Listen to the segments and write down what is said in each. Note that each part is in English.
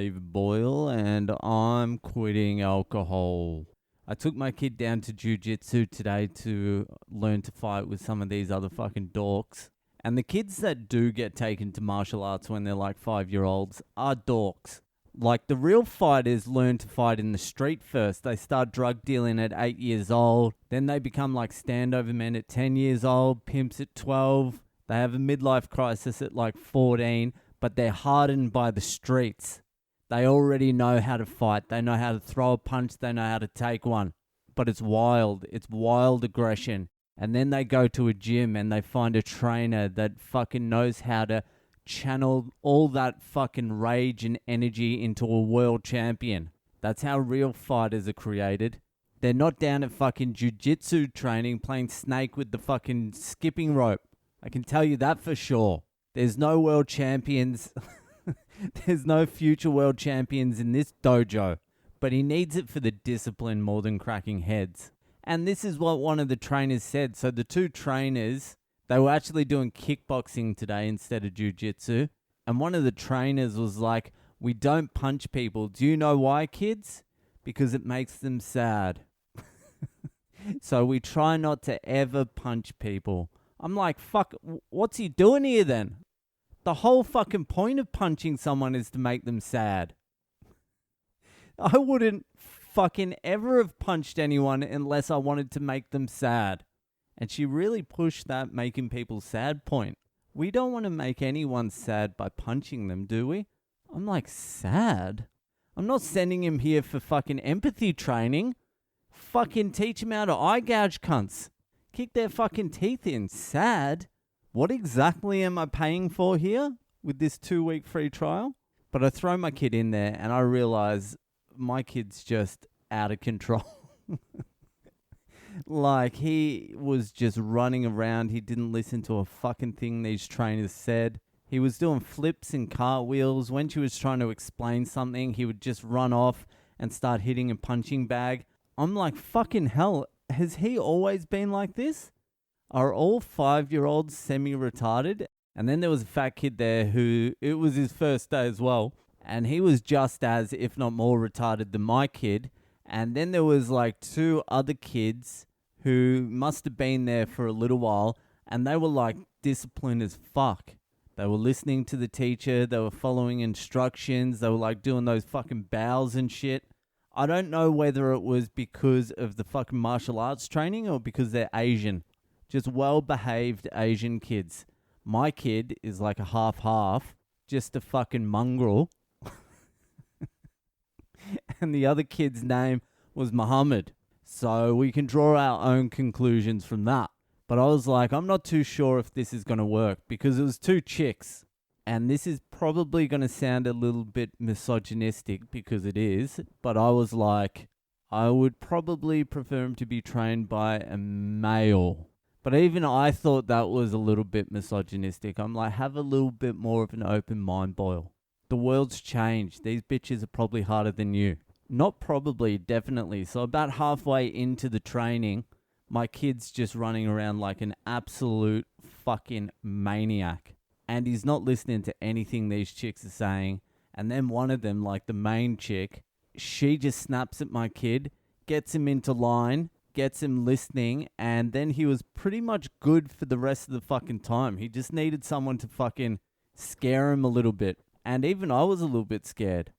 David Boyle, and I'm quitting alcohol. I took my kid down to jiu-jitsu today to learn to fight with some of these other fucking dorks. And the kids that do get taken to martial arts when they're like 5-year-olds are dorks. Like, the real fighters learn to fight in the street first. They start drug dealing at 8 years old. Then they become like standover men at 10 years old, pimps at 12. They have a midlife crisis at like 14, but they're hardened by the streets. They already know how to fight. They know how to throw a punch. They know how to take one. But it's wild. It's wild aggression. And then they go to a gym and they find a trainer that fucking knows how to channel all that fucking rage and energy into a world champion. That's how real fighters are created. They're not down at fucking jiu-jitsu training playing snake with the fucking skipping rope. I can tell you that for sure. There's no world champions. There's no future world champions in this dojo. But he needs it for the discipline more than cracking heads. And this is what one of the trainers said. So the two trainers, they were actually doing kickboxing today instead of jiu-jitsu. And one of the trainers was like, "We don't punch people. Do you know why, kids? Because it makes them sad." So we try not to ever punch people. I'm like, fuck, what's he doing here then? The whole fucking point of punching someone is to make them sad. I wouldn't fucking ever have punched anyone unless I wanted to make them sad. And she really pushed that making people sad point. We don't want to make anyone sad by punching them, do we? I'm like, sad? I'm not sending him here for fucking empathy training. Fucking teach him how to eye gouge cunts. Kick their fucking teeth in. Sad? What exactly am I paying for here with this 2-week free trial? But I throw my kid in there and I realize my kid's just out of control. Like, he was just running around. He didn't listen to a fucking thing these trainers said. He was doing flips and cartwheels. When she was trying to explain something, he would just run off and start hitting a punching bag. I'm like, fucking hell, has he always been like this? Are all 5-year-olds semi-retarded? And then there was a fat kid there who, it was his first day as well. And he was just as, if not more retarded than my kid. And then there was like 2 other kids who must have been there for a little while. And they were like disciplined as fuck. They were listening to the teacher. They were following instructions. They were like doing those fucking bows and shit. I don't know whether it was because of the fucking martial arts training or because they're Asian. Just well-behaved Asian kids. My kid is like a half-half, just a fucking mongrel. And the other kid's name was Muhammad. So we can draw our own conclusions from that. But I was like, I'm not too sure if this is going to work because it was 2 chicks. And this is probably going to sound a little bit misogynistic because it is. But I was like, I would probably prefer him to be trained by a male. But even I thought that was a little bit misogynistic. I'm like, have a little bit more of an open mind, Boyle. The world's changed. These bitches are probably harder than you. Not probably, definitely. So about halfway into the training, my kid's just running around like an absolute fucking maniac. And he's not listening to anything these chicks are saying. And then one of them, like the main chick, she just snaps at my kid, gets him into line, gets him listening, and then he was pretty much good for the rest of the fucking time. He just needed someone to fucking scare him a little bit. And even I was a little bit scared.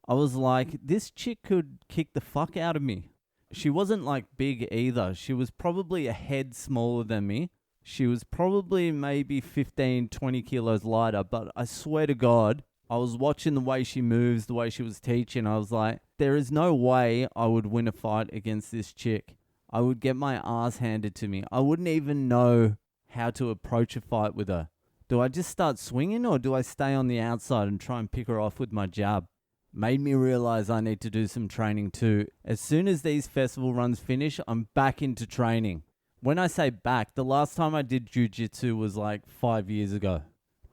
I was like, this chick could kick the fuck out of me. She wasn't like big either. She was probably a head smaller than me. She was probably maybe 15, 20 kilos lighter. But I swear to God, I was watching the way she moves, the way she was teaching. I was like, there is no way I would win a fight against this chick. I would get my ass handed to me. I wouldn't even know how to approach a fight with her. Do I just start swinging or do I stay on the outside and try and pick her off with my jab? Made me realize I need to do some training too. As soon as these festival runs finish, I'm back into training. When I say back, the last time I did jiu-jitsu was like 5 years ago.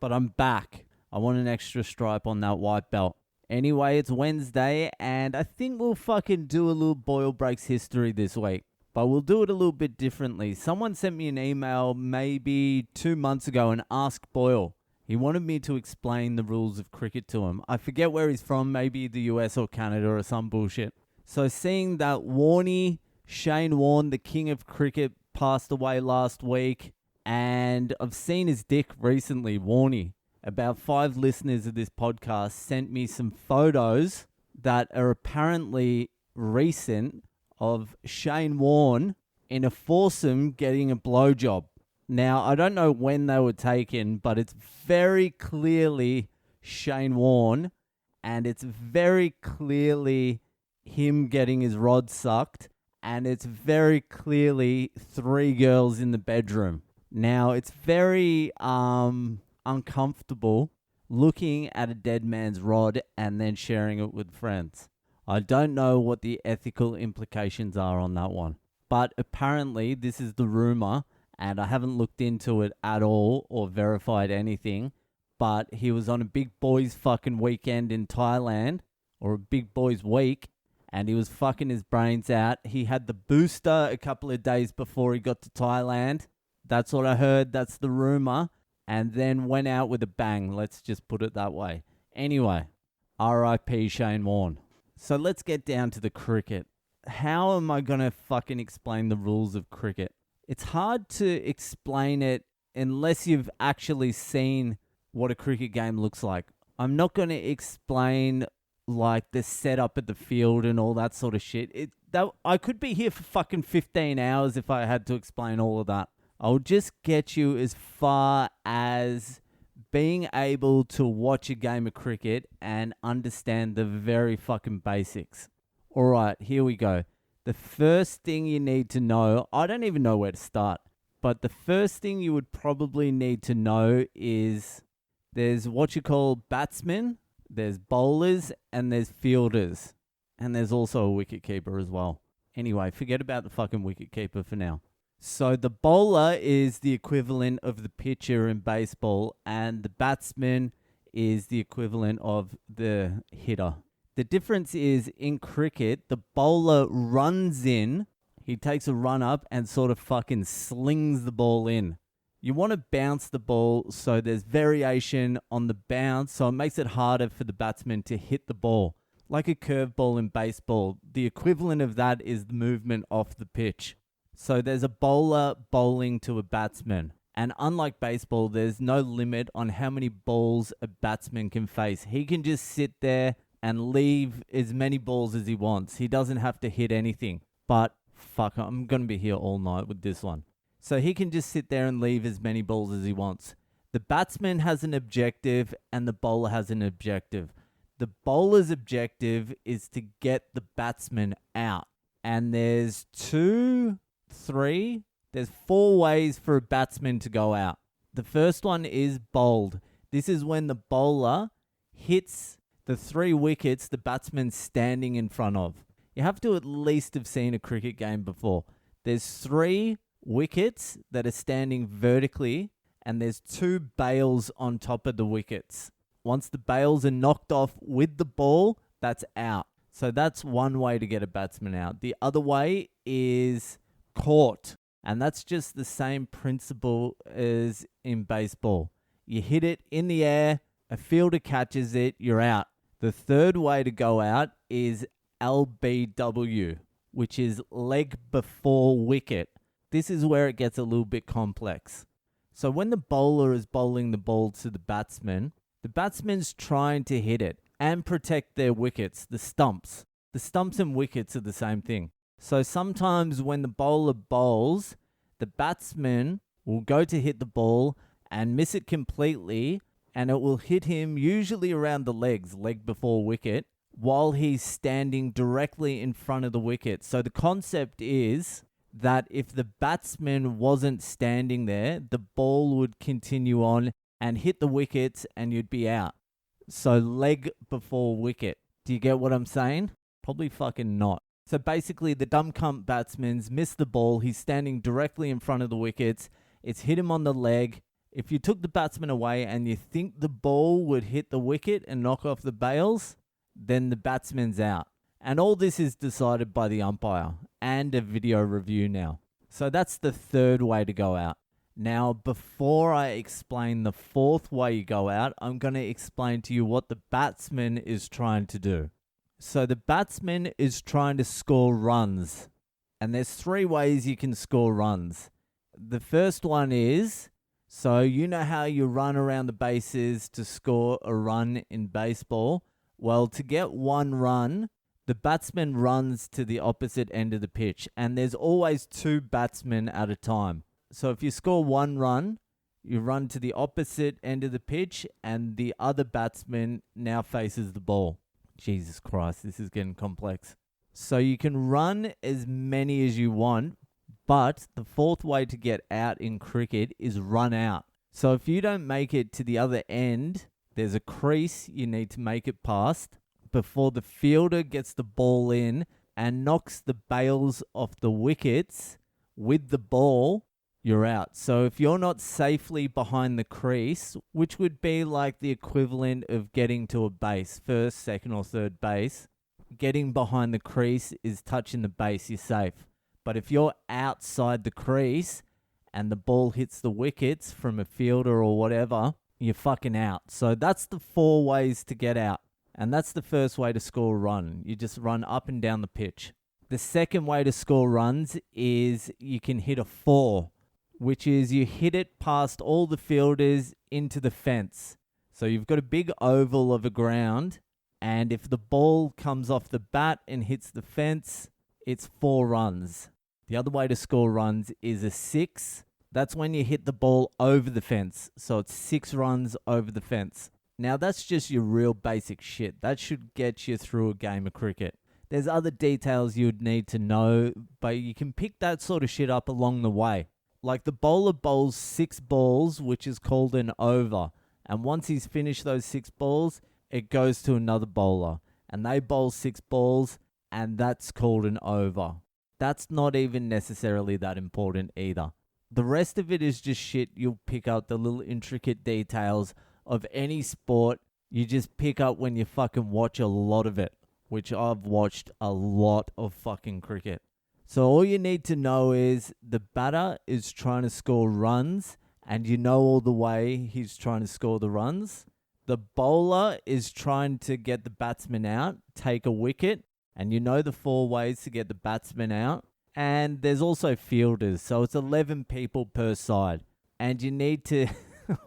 But I'm back. I want an extra stripe on that white belt. Anyway, it's Wednesday and I think we'll fucking do a little Boyle Breaks history this week. But we'll do it a little bit differently. Someone sent me an email maybe 2 months ago and asked Boyle, He wanted me to explain the rules of cricket to him. I forget where he's from, maybe the US or Canada or some bullshit. So seeing that Shane Warne, the king of cricket, passed away last week, and I've seen his dick recently, Warnie. About 5 listeners of this podcast sent me some photos that are apparently recent of Shane Warne in a foursome getting a blowjob. Now, I don't know when they were taken, but it's very clearly Shane Warne, and it's very clearly him getting his rod sucked, and it's very clearly 3 girls in the bedroom. Now, it's very uncomfortable looking at a dead man's rod and then sharing it with friends. I don't know what the ethical implications are on that one, but apparently this is the rumor, and I haven't looked into it at all or verified anything, but he was on a big boys fucking weekend in Thailand, or a big boys week, and he was fucking his brains out. He had the booster a couple of days before he got to Thailand. That's what I heard. That's the rumor. And then went out with a bang. Let's just put it that way. Anyway, R.I.P. Shane Warne. So let's get down to the cricket. How am I going to fucking explain the rules of cricket? It's hard to explain it unless you've actually seen what a cricket game looks like. I'm not going to explain like the setup at the field and all that sort of shit. I could be here for fucking 15 hours if I had to explain all of that. I'll just get you as far as being able to watch a game of cricket and understand the very fucking basics. All right, here we go. The first thing you need to know, I don't even know where to start, but the first thing you would probably need to know is there's what you call batsmen, there's bowlers, and there's fielders. And there's also a wicketkeeper as well. Anyway, forget about the fucking wicketkeeper for now. So the bowler is the equivalent of the pitcher in baseball, and the batsman is the equivalent of the hitter. The difference is in cricket, the bowler runs in, he takes a run up and sort of fucking slings the ball in. You want to bounce the ball so there's variation on the bounce, so it makes it harder for the batsman to hit the ball. Like a curveball in baseball, the equivalent of that is the movement off the pitch. So there's a bowler bowling to a batsman. And unlike baseball, there's no limit on how many balls a batsman can face. He can just sit there and leave as many balls as he wants. He doesn't have to hit anything. But fuck, I'm going to be here all night with this one. So he can just sit there and leave as many balls as he wants. The batsman has an objective and the bowler has an objective. The bowler's objective is to get the batsman out. And there's 4 ways for a batsman to go out. The first one is bowled. This is when the bowler hits the 3 wickets the batsman's standing in front of. You have to at least have seen a cricket game before. There's 3 wickets that are standing vertically, and there's 2 bails on top of the wickets. Once the bails are knocked off with the ball, that's out. So that's one way to get a batsman out. The other way is caught. And that's just the same principle as in baseball. You hit it in the air, a fielder catches it, you're out. The third way to go out is LBW, which is leg before wicket. This is where it gets a little bit complex. So when the bowler is bowling the ball to the batsman's trying to hit it and protect their wickets, the stumps. The stumps and wickets are the same thing. So sometimes when the bowler bowls, the batsman will go to hit the ball and miss it completely, and it will hit him usually around the legs, leg before wicket, while he's standing directly in front of the wicket. So the concept is that if the batsman wasn't standing there, the ball would continue on and hit the wickets and you'd be out. So leg before wicket. Do you get what I'm saying? Probably fucking not. So basically, the dumb cunt batsman's missed the ball. He's standing directly in front of the wickets. It's hit him on the leg. If you took the batsman away and you think the ball would hit the wicket and knock off the bails, then the batsman's out. And all this is decided by the umpire and a video review now. So that's the third way to go out. Now, before I explain the fourth way you go out, I'm going to explain to you what the batsman is trying to do. So the batsman is trying to score runs. And there's 3 ways you can score runs. The first one is, so you know how you run around the bases to score a run in baseball? Well, to get 1 run, the batsman runs to the opposite end of the pitch. And there's always 2 batsmen at a time. So if you score 1 run, you run to the opposite end of the pitch and the other batsman now faces the ball. Jesus Christ, this is getting complex. So you can run as many as you want, but the fourth way to get out in cricket is run out. So if you don't make it to the other end, there's a crease you need to make it past before the fielder gets the ball in and knocks the bails off the wickets with the ball, you're out. So if you're not safely behind the crease, which would be like the equivalent of getting to a base, first, second or third base, getting behind the crease is touching the base, you're safe. But if you're outside the crease and the ball hits the wickets from a fielder or whatever, you're fucking out. So that's the 4 ways to get out. And that's the first way to score a run. You just run up and down the pitch. The second way to score runs is you can hit a 4, which is you hit it past all the fielders into the fence. So you've got a big oval of a ground, and if the ball comes off the bat and hits the fence, it's 4 runs. The other way to score runs is a 6. That's when you hit the ball over the fence. So it's 6 runs over the fence. Now that's just your real basic shit. That should get you through a game of cricket. There's other details you'd need to know, but you can pick that sort of shit up along the way. Like the bowler bowls 6 balls, which is called an over. And once he's finished those 6 balls, it goes to another bowler. And they bowl 6 balls, and that's called an over. That's not even necessarily that important either. The rest of it is just shit you'll pick up, the little intricate details of any sport. You just pick up when you fucking watch a lot of it, which I've watched a lot of fucking cricket. So all you need to know is the batter is trying to score runs, and you know all the way he's trying to score the runs. The bowler is trying to get the batsman out, take a wicket, and you know the 4 ways to get the batsman out. And there's also fielders, so it's 11 people per side. And you need to...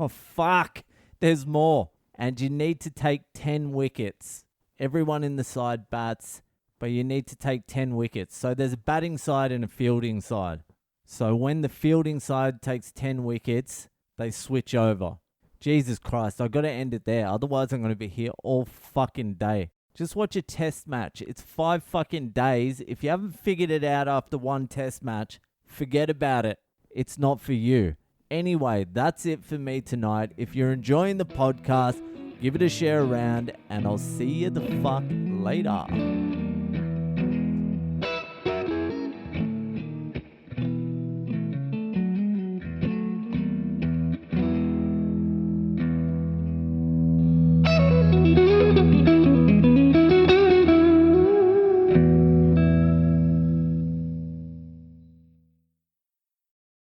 oh, fuck! There's more. And you need to take 10 wickets. Everyone in the side bats, but you need to take 10 wickets. So there's a batting side and a fielding side. So when the fielding side takes 10 wickets, they switch over. Jesus Christ, I've got to end it there. Otherwise, I'm going to be here all fucking day. Just watch a test match. It's 5 fucking days. If you haven't figured it out after 1 test match, forget about it. It's not for you. Anyway, that's it for me tonight. If you're enjoying the podcast, give it a share around, and I'll see you the fuck later.